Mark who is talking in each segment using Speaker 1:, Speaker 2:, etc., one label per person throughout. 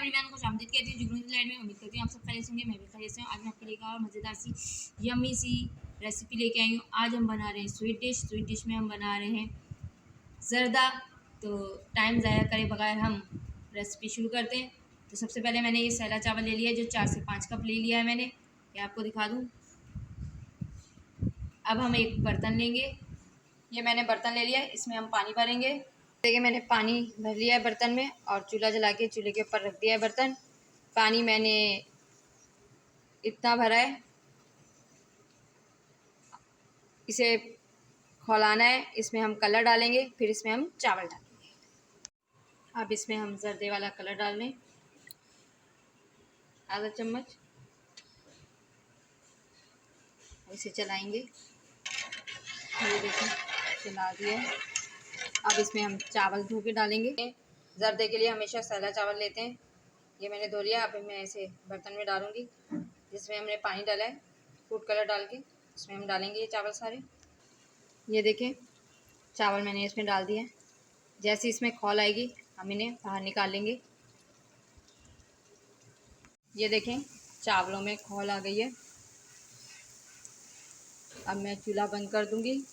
Speaker 1: Everyone, खुश आमदीद कहती हूँ जुगनू लाइट में। उम्मीद करती हूँ आप सब खैरियत से होंगे, मैं भी खैरियत से हूँ। आज मैं आपके लिए एक और मज़ेदार सी यम्मी सी रेसिपी लेके आई हूँ। आज हम बना रहे हैं स्वीट डिश में हम बना रहे हैं ज़र्दा। तो टाइम ज़ाया करे बगैर हम रेसिपी शुरू करते हैं। तो सबसे पहले मैंने ये सैला चावल ले लिया है, जो 4 से 5 कप ले लिया है मैंने, ये आपको दिखा दूँ। अब हम एक बर्तन लेंगे, ये मैंने बर्तन ले लिया है, इसमें हम पानी भरेंगे। देखिए मैंने पानी भर लिया है बर्तन में और चूल्हा जला के चूल्हे के ऊपर रख दिया है बर्तन। पानी मैंने इतना भरा है, इसे खौलाना है। इसमें हम कलर डालेंगे, फिर इसमें हम चावल डालेंगे। अब इसमें हम जर्दे वाला कलर डाल लें, आधा चम्मच। इसे चलाएंगे, ये देखिए चला दिया है। अब इसमें हम चावल धो के डालेंगे। जर्दे के लिए हमेशा सैला चावल लेते हैं, ये मैंने धो लिया। अब मैं इसे बर्तन में डालूंगी, जिसमें हमने पानी डाला है फूड कलर डाल के, उसमें हम डालेंगे ये चावल सारे। ये देखें चावल मैंने इसमें डाल दिया है। जैसे इसमें खौल आएगी हम इन्हें बाहर निकाल लेंगे। ये देखें चावलों में खौल आ गई है। अब मैं चूल्हा बंद कर दूंगी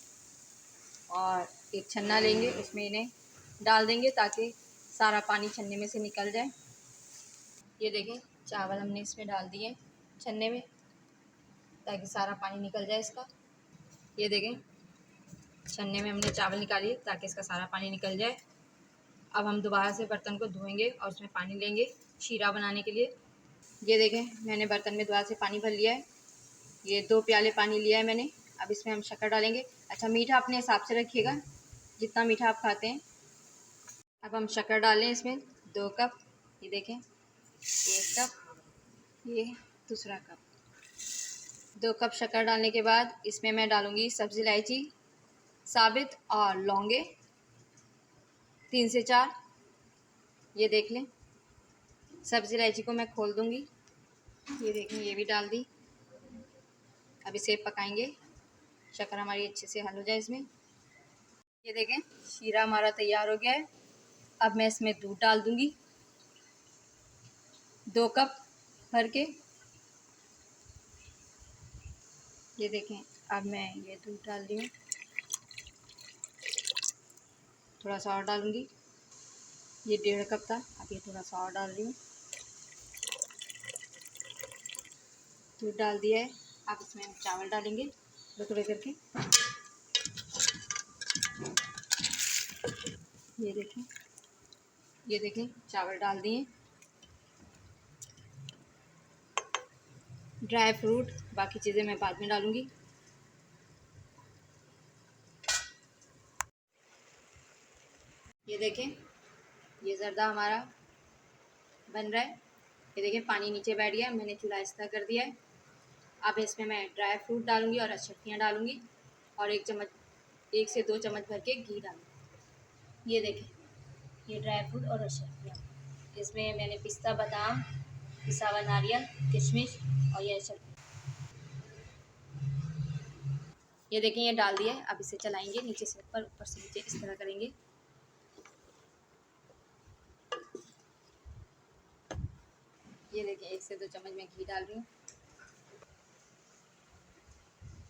Speaker 1: और एक छन्ना लेंगे, उसमें इन्हें डाल देंगे ताकि सारा पानी छन्ने में से निकल जाए। ये देखें चावल हमने इसमें डाल दिए छन्ने में ताकि सारा पानी निकल जाए इसका। ये देखें छन्ने में हमने चावल निकालिए ताकि इसका सारा पानी निकल जाए। अब हम दोबारा से बर्तन को धोएंगे और उसमें पानी लेंगे शीरा बनाने के लिए। ये देखें मैंने बर्तन में दोबारा से पानी भर लिया है, ये 2 प्याले पानी लिया है मैंने। अब इसमें हम शक्कर डालेंगे। अच्छा मीठा अपने हिसाब से रखिएगा, जितना मीठा आप खाते हैं। अब हम शक्कर डालें इसमें 2 कप। ये देखें 1 कप, ये दूसरा कप। 2 कप शक्कर डालने के बाद इसमें मैं डालूँगी सब्ज़ी इलायची साबित और लौंगे 3 से 4। ये देख लें सब्ज़ी इलायची को मैं खोल दूँगी। ये देखें ये भी डाल दी। अब इसे पकाएंगे, शक्कर हमारी अच्छे से हल हो जाए इसमें। ये देखें शीरा हमारा तैयार हो गया है। अब मैं इसमें दूध डाल दूँगी 2 कप भर के। ये देखें अब मैं ये दूध डाल दी हूँ, थोड़ा सा और डालूँगी। ये 1.5 कप था, अब ये थोड़ा सा और डाल रही हूँ। दूध डाल दिया है। अब इसमें हम चावल डालेंगे थोड़े करके। ये देखें चावल डाल दिए। ड्राई फ्रूट बाकी चीज़ें मैं बाद में डालूँगी। ये देखें ये ज़र्दा हमारा बन रहा है। ये देखें पानी नीचे बैठ गया, मैंने चूल्हा इस तरह कर दिया है। अब इसमें मैं ड्राई फ्रूट डालूँगी और अशरफियाँ डालूँगी और 1 से 2 चम्मच भर के घी डालूँगी। ये देखें ये ड्राई फ्रूट और अशरफियाँ, इसमें मैंने पिस्ता, बादाम, पिसा हुआ नारियल, किशमिश और ये अशरफियाँ, ये देखें ये डाल दिया है। अब इसे चलाएंगे नीचे से ऊपर, ऊपर से नीचे इस तरह करेंगे। ये देखिए 1 से 2 चम्मच मैं घी डाल रही हूँ।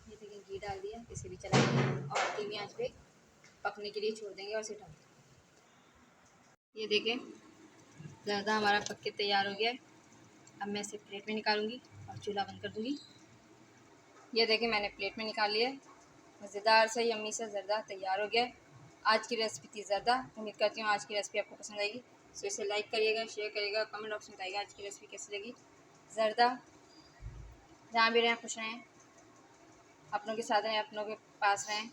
Speaker 1: ये देखिए घी डाल दिया, इसे भी चलाएंगे और धीमी आंच पे पकने के लिए छोड़ देंगे और इसे ढक देंगे। ये देखें ज़र्दा हमारा पक के तैयार हो गया है। अब मैं इसे प्लेट में निकालूंगी और चूल्हा बंद कर दूंगी। ये देखें मैंने प्लेट में निकाल लिया है। मज़ेदार से यम्मी से ज़र्दा तैयार हो गया है। आज की रेसिपी थी ज़र्दा। उम्मीद करती हूँ आज की रेसिपी आपको पसंद आएगी। तो इसे लाइक करिएगा, शेयर करिएगा, कमेंट बॉक्स में बताइएगा आज की रेसिपी कैसी लगी। ज़र्दा जहाँ भी रहें खुश रहें, अपनों के साथ रहें, अपनों के पास रहें,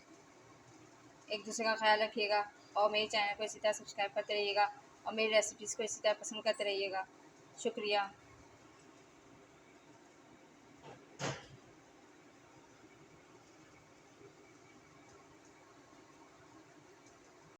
Speaker 1: एक दूसरे का ख्याल रखिएगा और मेरे चैनल को इसी तरह सब्सक्राइब करते रहिएगा और मेरी रेसिपीज़ को इसी तरह पसंद करते रहिएगा। शुक्रिया।